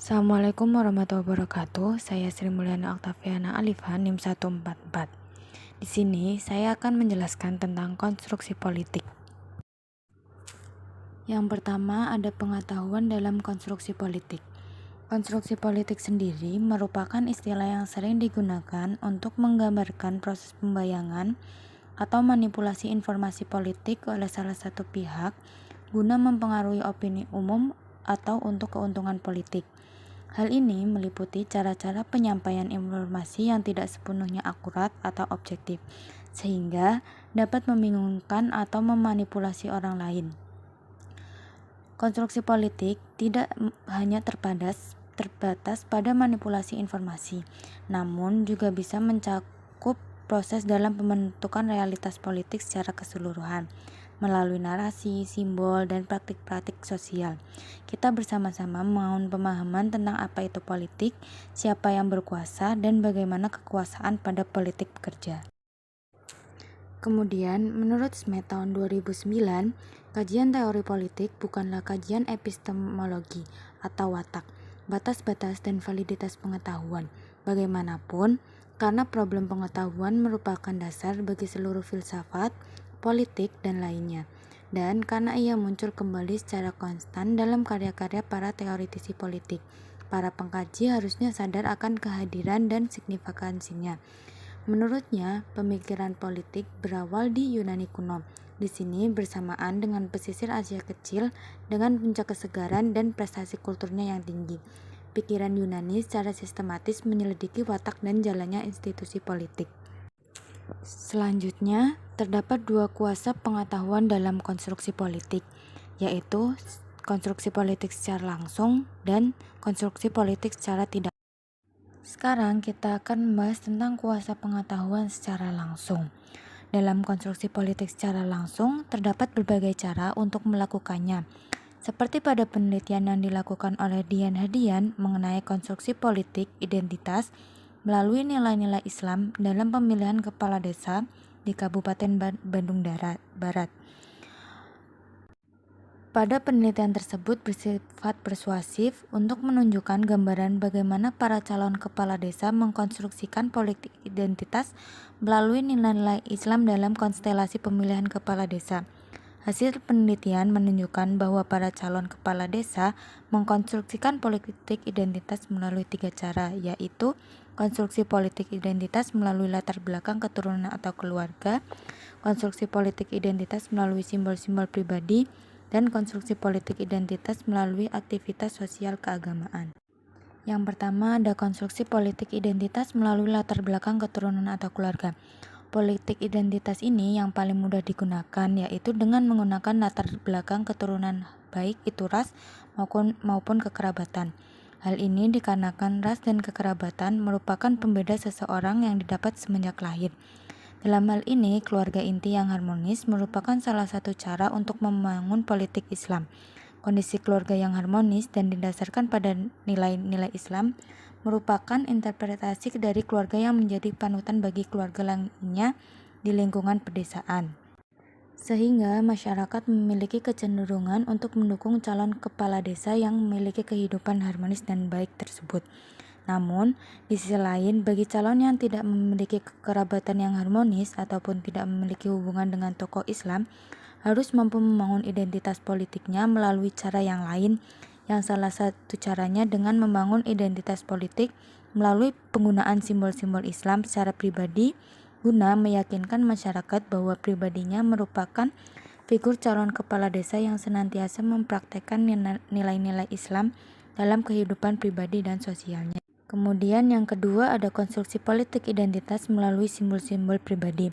Assalamualaikum warahmatullahi wabarakatuh. Saya Sri Mulyana Oktaviana Alifan, NIM 144. Di sini saya akan menjelaskan tentang konstruksi politik. Yang pertama ada pengetahuan dalam konstruksi politik. Konstruksi politik sendiri merupakan istilah yang sering digunakan untuk menggambarkan proses pembayangan atau manipulasi informasi politik oleh salah satu pihak guna mempengaruhi opini umum atau untuk keuntungan politik. Hal ini meliputi cara-cara penyampaian informasi yang tidak sepenuhnya akurat atau objektif, sehingga dapat membingungkan atau memanipulasi orang lain. Konstruksi politik tidak hanya terbatas pada manipulasi informasi, namun juga bisa mencakup proses dalam pembentukan realitas politik secara keseluruhan melalui narasi, simbol, dan praktik-praktik sosial. Kita bersama-sama membangun pemahaman tentang apa itu politik, siapa yang berkuasa, dan bagaimana kekuasaan pada politik bekerja. Kemudian, menurut Smith tahun 2009, kajian teori politik bukanlah kajian epistemologi atau watak, batas-batas dan validitas pengetahuan. Bagaimanapun, karena problem pengetahuan merupakan dasar bagi seluruh filsafat, politik, dan lainnya. Dan karena ia muncul kembali secara konstan dalam karya-karya para teoritisi politik, para pengkaji harusnya sadar akan kehadiran dan signifikansinya. Menurutnya, pemikiran politik berawal di Yunani kuno. Di sini bersamaan dengan pesisir Asia Kecil dengan puncak kesegaran dan prestasi kulturnya yang tinggi. Pikiran Yunani secara sistematis menyelidiki watak dan jalannya institusi politik. Selanjutnya, terdapat dua kuasa pengetahuan dalam konstruksi politik, yaitu konstruksi politik secara langsung dan konstruksi politik secara tidak. Sekarang kita akan membahas tentang kuasa pengetahuan secara langsung. Dalam konstruksi politik secara langsung, terdapat berbagai cara untuk melakukannya. Seperti pada penelitian yang dilakukan oleh Dian Hadian mengenai konstruksi politik identitas melalui nilai-nilai Islam dalam pemilihan kepala desa di Kabupaten Bandung Barat. Pada penelitian tersebut bersifat persuasif untuk menunjukkan gambaran bagaimana para calon kepala desa mengkonstruksikan politik identitas melalui nilai-nilai Islam dalam konstelasi pemilihan kepala desa. Hasil penelitian menunjukkan bahwa para calon kepala desa mengkonstruksikan politik identitas melalui tiga cara, yaitu konstruksi politik identitas melalui latar belakang keturunan atau keluarga, konstruksi politik identitas melalui simbol-simbol pribadi, dan konstruksi politik identitas melalui aktivitas sosial keagamaan. Yang pertama ada konstruksi politik identitas melalui latar belakang keturunan atau keluarga. Politik identitas ini yang paling mudah digunakan yaitu dengan menggunakan latar belakang keturunan baik itu ras maupun kekerabatan. Hal ini dikarenakan ras dan kekerabatan merupakan pembeda seseorang yang didapat semenjak lahir. Dalam hal ini, keluarga inti yang harmonis merupakan salah satu cara untuk membangun politik Islam. Kondisi keluarga yang harmonis dan didasarkan pada nilai-nilai Islam merupakan interpretasi dari keluarga yang menjadi panutan bagi keluarga lainnya di lingkungan pedesaan. Sehingga masyarakat memiliki kecenderungan untuk mendukung calon kepala desa yang memiliki kehidupan harmonis dan baik tersebut. Namun, di sisi lain, bagi calon yang tidak memiliki kekerabatan yang harmonis ataupun tidak memiliki hubungan dengan tokoh Islam, harus mampu membangun identitas politiknya melalui cara yang lain, yang salah satu caranya dengan membangun identitas politik melalui penggunaan simbol-simbol Islam secara pribadi guna meyakinkan masyarakat bahwa pribadinya merupakan figur calon kepala desa yang senantiasa mempraktekkan nilai-nilai Islam dalam kehidupan pribadi dan sosialnya. Kemudian yang kedua ada konstruksi politik identitas melalui simbol-simbol pribadi.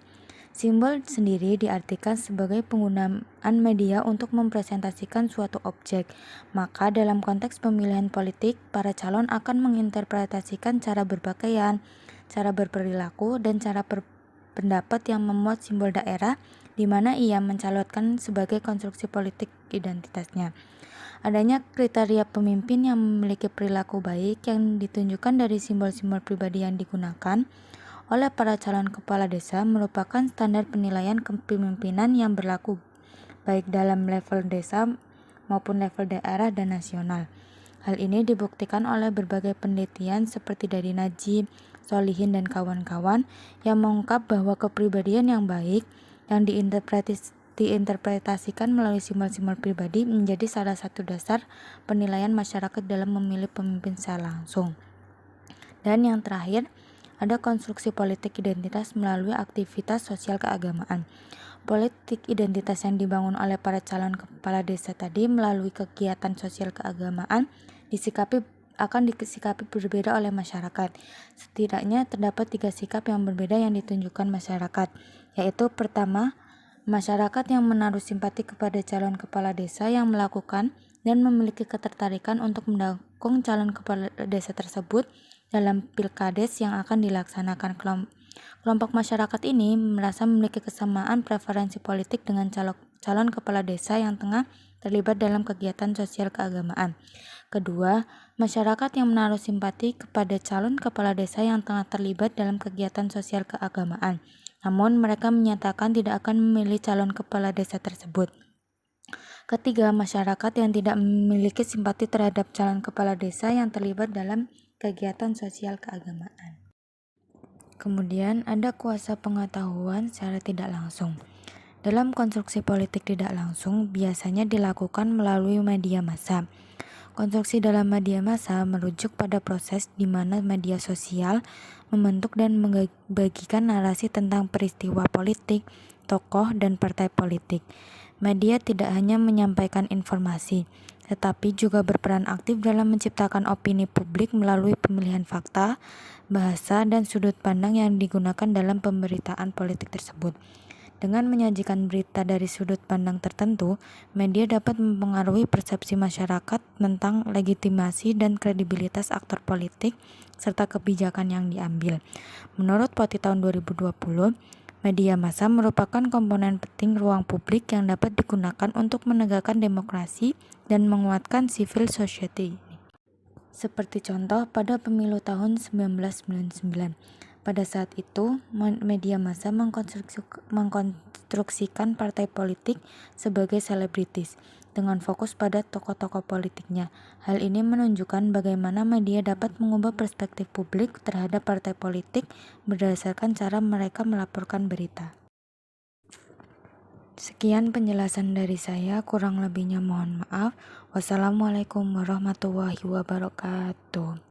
Simbol sendiri diartikan sebagai penggunaan media untuk mempresentasikan suatu objek. Maka dalam konteks pemilihan politik, para calon akan menginterpretasikan cara berpakaian, cara berperilaku, dan cara berpendapat yang memuat simbol daerah di mana ia mencalonkan sebagai konstruksi politik identitasnya. Adanya kriteria pemimpin yang memiliki perilaku baik yang ditunjukkan dari simbol-simbol pribadi yang digunakan oleh para calon kepala desa merupakan standar penilaian kepemimpinan yang berlaku baik dalam level desa maupun level daerah dan nasional. Hal ini dibuktikan oleh berbagai penelitian seperti dari Najib, Solihin, dan kawan-kawan yang mengungkap bahwa kepribadian yang baik yang diinterpretasikan melalui simbol-simbol pribadi menjadi salah satu dasar penilaian masyarakat dalam memilih pemimpin secara langsung. Dan yang terakhir, ada konstruksi politik identitas melalui aktivitas sosial keagamaan. Politik identitas yang dibangun oleh para calon kepala desa tadi melalui kegiatan sosial keagamaan akan disikapi berbeda oleh masyarakat. Setidaknya terdapat 3 sikap yang berbeda yang ditunjukkan masyarakat, yaitu pertama, masyarakat yang menaruh simpati kepada calon kepala desa yang melakukan dan memiliki ketertarikan untuk mendukung calon kepala desa tersebut dalam pilkades yang akan dilaksanakan. Kelompok masyarakat ini merasa memiliki kesamaan preferensi politik dengan calon kepala desa yang tengah terlibat dalam kegiatan sosial keagamaan. Kedua, masyarakat yang menaruh simpati kepada calon kepala desa yang tengah terlibat dalam kegiatan sosial keagamaan. Namun, mereka menyatakan tidak akan memilih calon kepala desa tersebut. Ketiga, masyarakat yang tidak memiliki simpati terhadap calon kepala desa yang terlibat dalam kegiatan sosial keagamaan. Kemudian ada kuasa pengetahuan secara tidak langsung. Dalam konstruksi politik tidak langsung biasanya dilakukan melalui media massa. Konstruksi dalam media massa merujuk pada proses di mana media sosial membentuk dan membagikan narasi tentang peristiwa politik, tokoh, dan partai politik. Media tidak hanya menyampaikan informasi, tetapi juga berperan aktif dalam menciptakan opini publik melalui pemilihan fakta, bahasa, dan sudut pandang yang digunakan dalam pemberitaan politik tersebut. Dengan menyajikan berita dari sudut pandang tertentu, media dapat mempengaruhi persepsi masyarakat tentang legitimasi dan kredibilitas aktor politik serta kebijakan yang diambil. Menurut Poti tahun 2020, media massa merupakan komponen penting ruang publik yang dapat digunakan untuk menegakkan demokrasi dan menguatkan civil society. Seperti contoh pada pemilu tahun 1999. Pada saat itu, media massa mengkonstruksikan partai politik sebagai selebritis dengan fokus pada tokoh-tokoh politiknya. Hal ini menunjukkan bagaimana media dapat mengubah perspektif publik terhadap partai politik berdasarkan cara mereka melaporkan berita. Sekian penjelasan dari saya, kurang lebihnya mohon maaf. Wassalamualaikum warahmatullahi wabarakatuh.